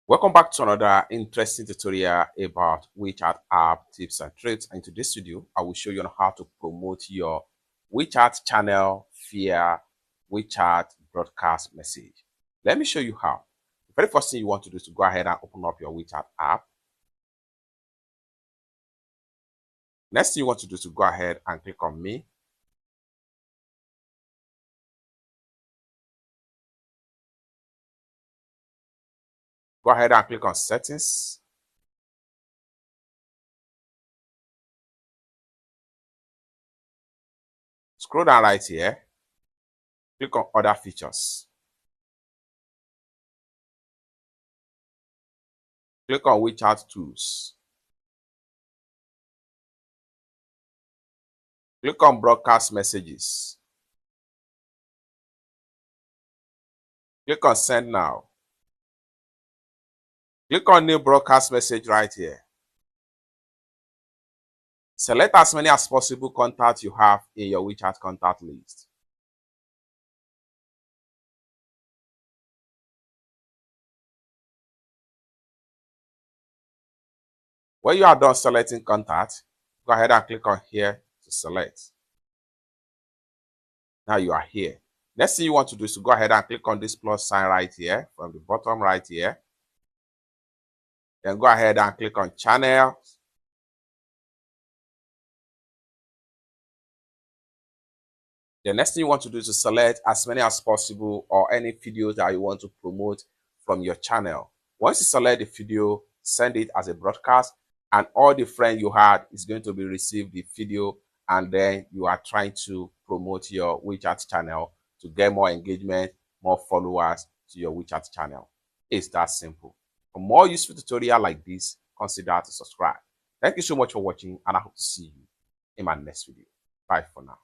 Welcome back to another interesting tutorial about WeChat app tips and tricks. And in today's video, I will show you on how to promote your WeChat channel via WeChat broadcast message. Let me show you how. The very first thing you want to do is to go ahead and open up your WeChat app. Next thing you want to do is to go ahead and click on Me. Go ahead and click on Settings. Scroll down right here. Click on Other Features. Click on WeChat Tools. Click on Broadcast Messages. Click on Send Now. Click on New Broadcast Message right here. Select as many as possible contacts you have in your WeChat contact list. When you are done selecting contacts, go ahead and click on Here to select. Now you are here. Next thing you want to do is to go ahead and click on this plus sign right here from the bottom right here. Then go ahead and click on Channels. The next thing you want to do is to select as many as possible or any videos that you want to promote from your channel. Once you select the video, send it as a broadcast, and all the friends you had is going to be receive the video, and then you are trying to promote your WeChat channel to get more engagement, more followers to your WeChat channel. It's that simple. For more useful tutorial like this, consider to subscribe. Thank you so much for watching, and I hope to see you in my next video. Bye for now.